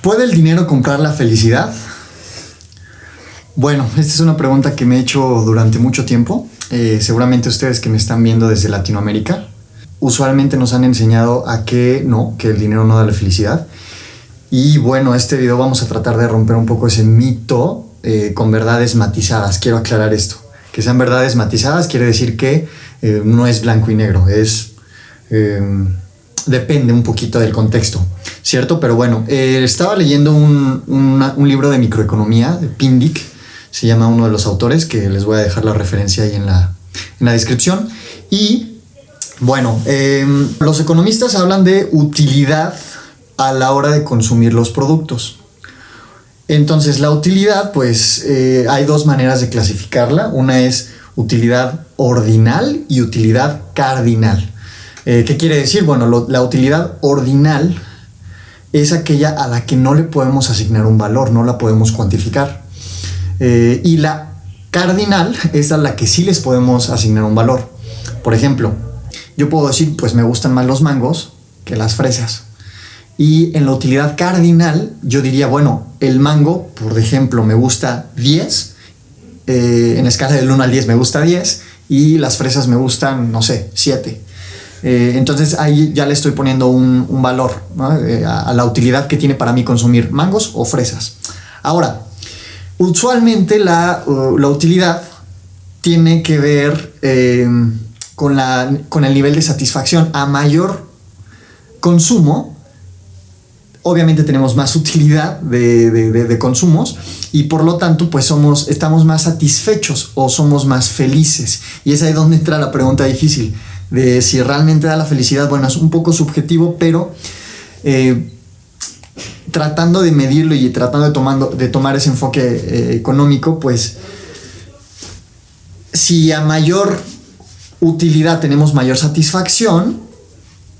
¿Puede el dinero comprar la felicidad? Bueno, esta es una pregunta que me he hecho durante mucho tiempo. Seguramente ustedes que me están viendo desde Latinoamérica, usualmente nos han enseñado a que no, que el dinero no da la felicidad. Y bueno, este video vamos a tratar de romper un poco ese mito con verdades matizadas. Quiero aclarar esto. Que sean verdades matizadas quiere decir que no es blanco y negro, depende un poquito del contexto, ¿cierto? Pero bueno, estaba leyendo un libro de microeconomía, de Pindyck, se llama uno de los autores, que les voy a dejar la referencia ahí en la descripción. Y bueno, los economistas hablan de utilidad a la hora de consumir los productos. Entonces la utilidad, pues hay dos maneras de clasificarla. Una es utilidad ordinal y utilidad cardinal. ¿Qué quiere decir? Bueno, la utilidad ordinal es aquella a la que no le podemos asignar un valor, no la podemos cuantificar. Y la cardinal es a la que sí les podemos asignar un valor. Por ejemplo, yo puedo decir, pues me gustan más los mangos que las fresas. Y en la utilidad cardinal, yo diría, bueno, el mango, por ejemplo, me gusta 10. En la escala del 1 al 10 me gusta 10. Y las fresas me gustan, no sé, 7. Entonces ahí ya le estoy poniendo un valor, ¿no? A la utilidad que tiene para mí consumir mangos o fresas. Ahora, usualmente la utilidad tiene que ver con el nivel de satisfacción. A mayor consumo, obviamente tenemos más utilidad de consumos y por lo tanto pues estamos más satisfechos o somos más felices. Y es ahí donde entra la pregunta difícil de si realmente da la felicidad. Bueno, es un poco subjetivo, pero tratando de medirlo y tratando de tomar ese enfoque económico, pues si a mayor utilidad tenemos mayor satisfacción,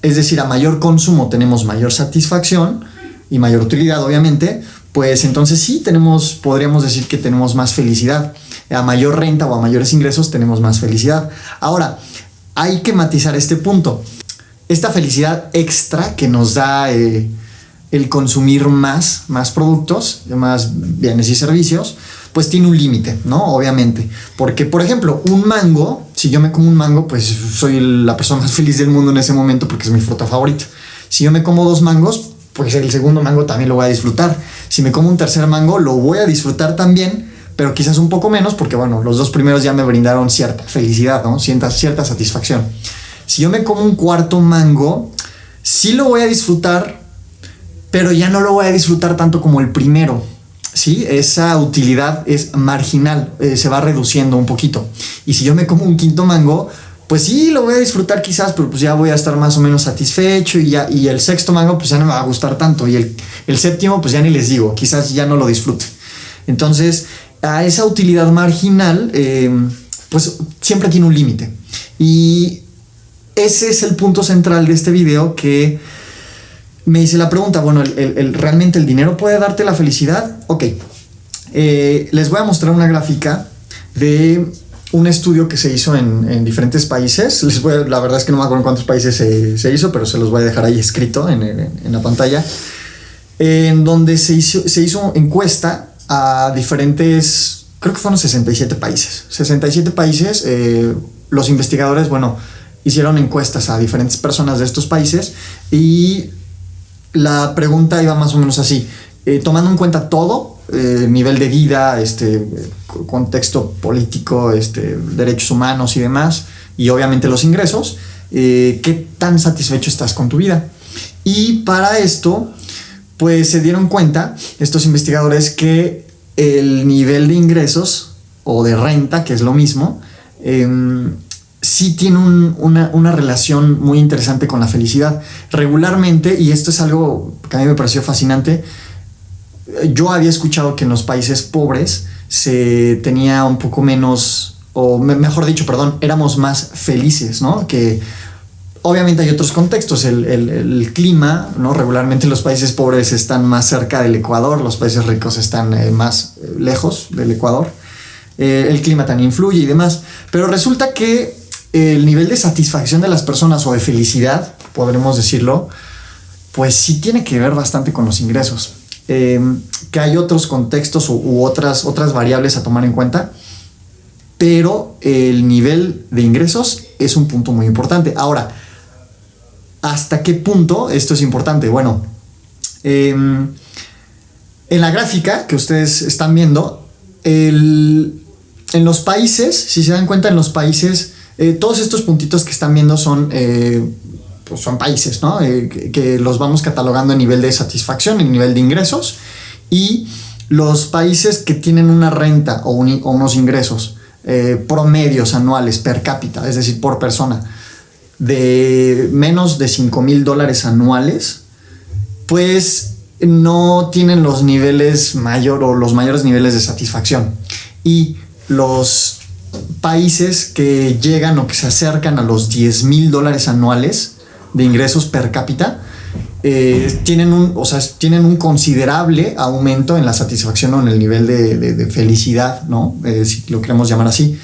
es decir, a mayor consumo tenemos mayor satisfacción y mayor utilidad, obviamente, pues entonces sí podríamos decir que tenemos más felicidad. A mayor renta o a mayores ingresos tenemos más felicidad. Ahora, hay que matizar este punto. Esta felicidad extra que nos da el consumir más productos, más bienes y servicios, pues tiene un límite, ¿no? Obviamente. Porque, por ejemplo, un mango, si yo me como un mango, pues soy la persona más feliz del mundo en ese momento porque es mi fruta favorita. Si yo me como 2 mangos, pues el segundo mango también lo voy a disfrutar. Si me como un tercer mango, lo voy a disfrutar también, pero quizás un poco menos porque, bueno, los 2 primeros ya me brindaron cierta felicidad, ¿no? Cierta satisfacción. Si yo me como un cuarto mango, sí lo voy a disfrutar, pero ya no lo voy a disfrutar tanto como el primero, ¿sí? Esa utilidad es marginal, se va reduciendo un poquito. Y si yo me como un quinto mango, pues sí, lo voy a disfrutar quizás, pero pues ya voy a estar más o menos satisfecho y el sexto mango pues ya no me va a gustar tanto y el séptimo pues ya ni les digo, quizás ya no lo disfrute. Entonces, a esa utilidad marginal, pues siempre tiene un límite. Y ese es el punto central de este video, que me hice la pregunta, bueno, ¿realmente el dinero puede darte la felicidad? Ok, les voy a mostrar una gráfica de un estudio que se hizo en diferentes países. La verdad es que no me acuerdo en cuántos países se hizo, pero se los voy a dejar ahí escrito en la pantalla, en donde se hizo encuesta a diferentes, creo que fueron 67 países. 67 países, los investigadores, bueno, hicieron encuestas a diferentes personas de estos países y la pregunta iba más o menos así, tomando en cuenta todo, nivel de vida, contexto político, derechos humanos y demás, y obviamente los ingresos, ¿qué tan satisfecho estás con tu vida? Y para esto, pues se dieron cuenta estos investigadores que el nivel de ingresos o de renta, que es lo mismo, sí tiene una relación muy interesante con la felicidad. Regularmente, y esto es algo que a mí me pareció fascinante, yo había escuchado que en los países pobres se tenía un poco menos, o mejor dicho, perdón, éramos más felices, ¿no? Que obviamente hay otros contextos, el clima, ¿no? Regularmente los países pobres están más cerca del Ecuador, los países ricos están más lejos del Ecuador. El clima también influye y demás, pero resulta que el nivel de satisfacción de las personas o de felicidad, podremos decirlo, pues sí tiene que ver bastante con los ingresos. que hay otros contextos u otras variables a tomar en cuenta, pero el nivel de ingresos es un punto muy importante. Ahora, ¿hasta qué punto esto es importante? Bueno, en la gráfica que ustedes están viendo, en los países, si se dan cuenta, en los países, todos estos puntitos que están viendo son países, ¿no? Que los vamos catalogando en nivel de satisfacción, en nivel de ingresos, y los países que tienen una renta o unos ingresos promedios anuales per cápita, es decir, por persona, de menos de $5,000 anuales, pues no tienen los mayores niveles de satisfacción. Y los países que llegan o que se acercan a los $10,000 anuales de ingresos per cápita tienen un considerable aumento en la satisfacción o en el nivel de felicidad, ¿no? Si lo queremos llamar así.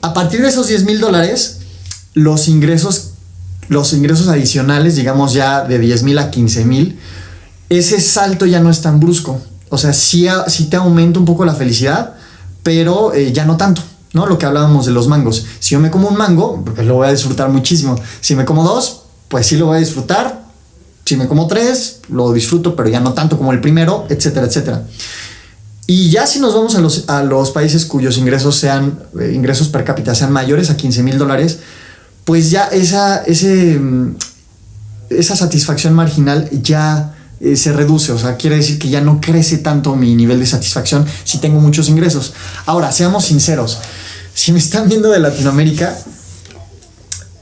A partir de esos $10,000, los ingresos adicionales, digamos ya de 10,000 a 15,000, ese salto ya no es tan brusco. O sea, sí te aumenta un poco la felicidad, pero ya no tanto, ¿no? Lo que hablábamos de los mangos. Si yo me como un mango, pues lo voy a disfrutar muchísimo. Si me como 2, pues sí lo voy a disfrutar. Si me como 3, lo disfruto, pero ya no tanto como el primero, etcétera, etcétera. Y ya si nos vamos a los países cuyos ingresos per cápita sean mayores a $15,000, pues ya esa satisfacción marginal ya se reduce. O sea, quiere decir que ya no crece tanto mi nivel de satisfacción si tengo muchos ingresos. Ahora, seamos sinceros. Si me están viendo de Latinoamérica,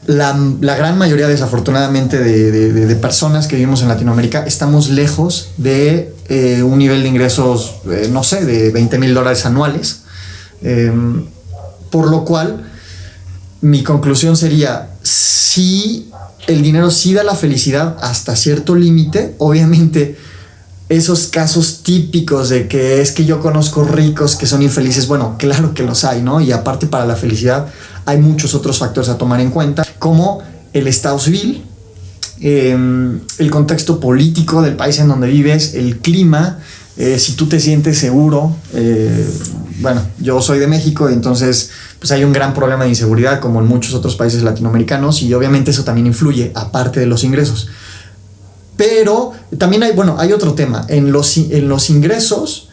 la gran mayoría, desafortunadamente, de personas que vivimos en Latinoamérica estamos lejos de un nivel de ingresos, no sé, de $20,000 anuales. Por lo cual, mi conclusión sería, sí, el dinero sí da la felicidad hasta cierto límite. Obviamente, esos casos típicos de que es que yo conozco ricos que son infelices, bueno, claro que los hay, ¿no? Y aparte, para la felicidad hay muchos otros factores a tomar en cuenta, como el estado civil, el contexto político del país en donde vives, el clima, si tú te sientes seguro. Bueno, yo soy de México, entonces pues hay un gran problema de inseguridad como en muchos otros países latinoamericanos, y obviamente eso también influye, aparte de los ingresos. Pero también hay otro tema. En los ingresos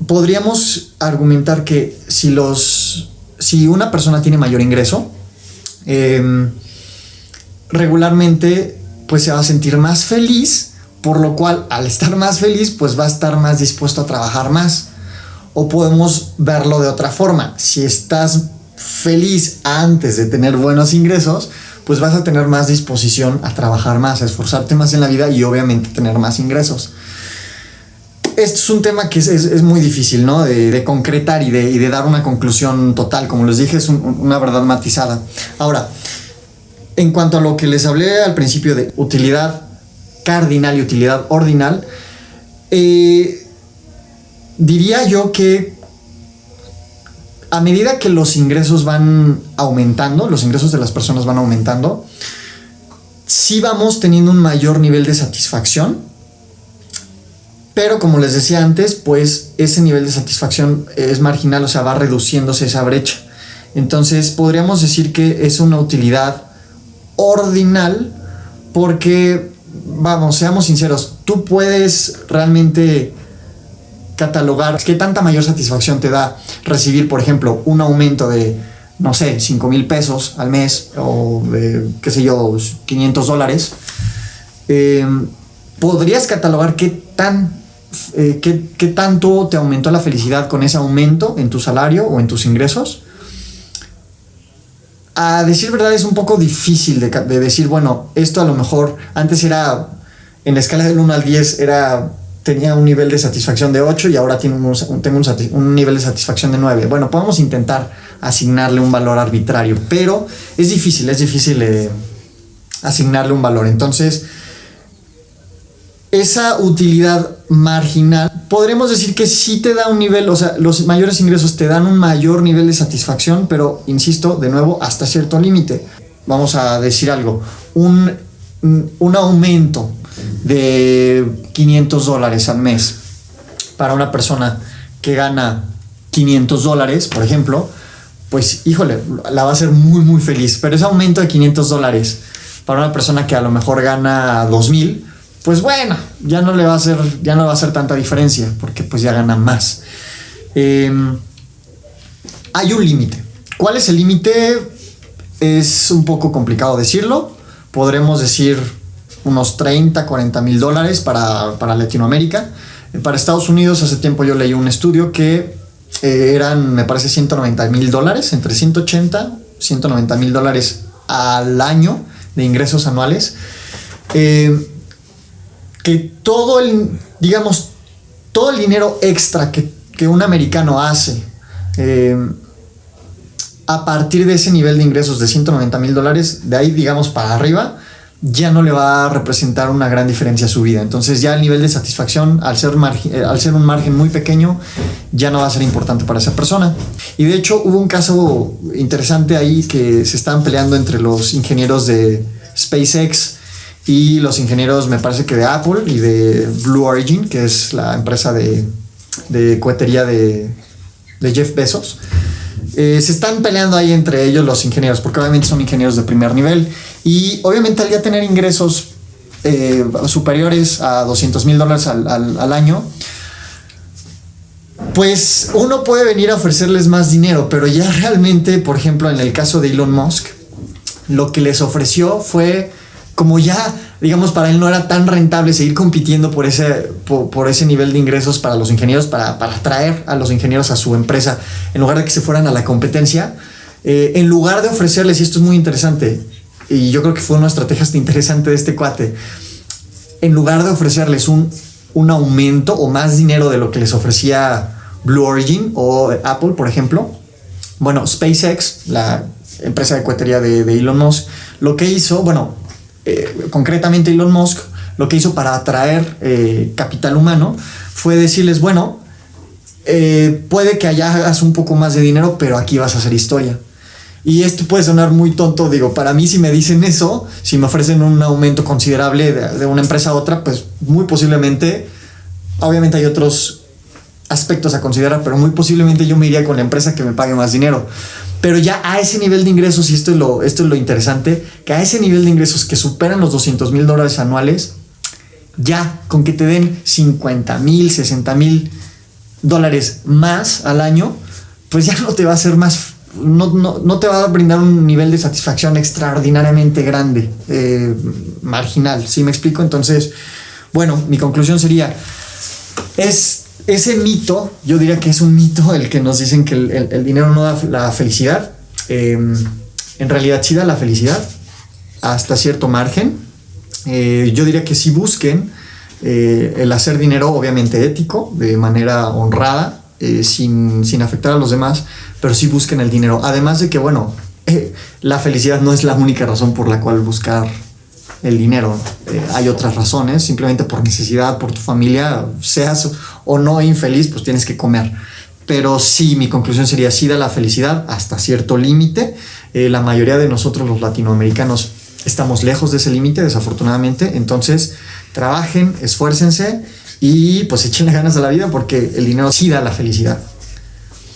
podríamos argumentar que si una persona tiene mayor ingreso, regularmente pues se va a sentir más feliz, por lo cual al estar más feliz pues va a estar más dispuesto a trabajar más. O podemos verlo de otra forma: si estás feliz antes de tener buenos ingresos, pues vas a tener más disposición a trabajar más, a esforzarte más en la vida y obviamente tener más ingresos. Esto es un tema que es muy difícil, ¿no? De concretar y de dar una conclusión total. Como les dije, es una verdad matizada. Ahora, en cuanto a lo que les hablé al principio de utilidad cardinal y utilidad ordinal, diría yo que a medida que los ingresos van aumentando, los ingresos de las personas van aumentando, sí vamos teniendo un mayor nivel de satisfacción, pero como les decía antes, pues ese nivel de satisfacción es marginal, o sea, va reduciéndose esa brecha. Entonces podríamos decir que es una utilidad ordinal porque, vamos, seamos sinceros, tú puedes realmente catalogar qué tanta mayor satisfacción te da recibir, por ejemplo, un aumento de, no sé, 5,000 pesos al mes o de, qué sé yo, $500. Podrías catalogar qué tanto te aumentó la felicidad con ese aumento en tu salario o en tus ingresos. A decir verdad, es un poco difícil de decir, bueno, esto a lo mejor antes era, en la escala del 1 al 10 tenía un nivel de satisfacción de 8 y ahora tengo un nivel de satisfacción de 9. Bueno, podemos intentar asignarle un valor arbitrario, pero es difícil asignarle un valor. Entonces, esa utilidad marginal, podremos decir que sí te da un nivel, o sea, los mayores ingresos te dan un mayor nivel de satisfacción, pero, insisto, de nuevo, hasta cierto límite. Vamos a decir algo, un aumento de $500 al mes para una persona que gana $500, por ejemplo, pues híjole, la va a hacer muy muy feliz. Pero ese aumento de $500 para una persona que a lo mejor gana 2,000, pues bueno, ya no va a hacer tanta diferencia, porque pues ya gana más. Hay un límite. ¿Cuál es el límite? Es un poco complicado decirlo. Podremos decir unos $30,000-$40,000 para Latinoamérica. Para Estados Unidos, hace tiempo yo leí un estudio que eran, me parece, $190,000, entre $180,000-$190,000 al año de ingresos anuales. Que todo el dinero extra que un americano hace a partir de ese nivel de ingresos de $190,000, de ahí digamos para arriba, ya no le va a representar una gran diferencia a su vida. Entonces ya el nivel de satisfacción, al ser un margen muy pequeño, ya no va a ser importante para esa persona. Y de hecho hubo un caso interesante ahí que se estaban peleando entre los ingenieros de SpaceX y los ingenieros, me parece que de Apple y de Blue Origin, que es la empresa de cohetería de Jeff Bezos. Se están peleando ahí entre ellos los ingenieros, porque obviamente son ingenieros de primer nivel, y obviamente al ya tener ingresos superiores a $200,000 al año, pues uno puede venir a ofrecerles más dinero, pero ya realmente, por ejemplo, en el caso de Elon Musk, lo que les ofreció fue, como ya, digamos, para él no era tan rentable seguir compitiendo por ese nivel de ingresos para los ingenieros, para atraer a los ingenieros a su empresa, en lugar de que se fueran a la competencia, en lugar de ofrecerles, y esto es muy interesante, y yo creo que fue una estrategia interesante de este cuate, en lugar de ofrecerles un aumento o más dinero de lo que les ofrecía Blue Origin o Apple, por ejemplo, bueno, SpaceX, la empresa de cohetería de Elon Musk, lo que hizo, concretamente Elon Musk, lo que hizo para atraer capital humano fue decirles, bueno, puede que allá hagas un poco más de dinero, pero aquí vas a hacer historia. Y esto puede sonar muy tonto, digo, para mí si me dicen eso, si me ofrecen un aumento considerable de una empresa a otra, pues muy posiblemente, obviamente hay otros aspectos a considerar, pero muy posiblemente yo me iría con la empresa que me pague más dinero. Pero ya a ese nivel de ingresos, y esto es lo interesante, que a ese nivel de ingresos que superan los $200,000 anuales, ya con que te den $50,000, $60,000 más al año, pues ya no te va a hacer más, no te va a brindar un nivel de satisfacción extraordinariamente grande, marginal, ¿sí me explico? Entonces, bueno, mi conclusión sería, ese mito, yo diría que es un mito el que nos dicen que el dinero no da la felicidad. En realidad sí da la felicidad hasta cierto margen. Yo diría que sí busquen el hacer dinero, obviamente ético, de manera honrada, sin afectar a los demás, pero sí busquen el dinero. Además de que, bueno, la felicidad no es la única razón por la cual buscar el dinero. Hay otras razones, simplemente por necesidad, por tu familia, seas o no infeliz, pues tienes que comer. Pero sí, mi conclusión sería, sí da la felicidad hasta cierto límite. La mayoría de nosotros los latinoamericanos estamos lejos de ese límite, desafortunadamente. Entonces, trabajen, esfuércense y pues échenle ganas a la vida, porque el dinero sí da la felicidad.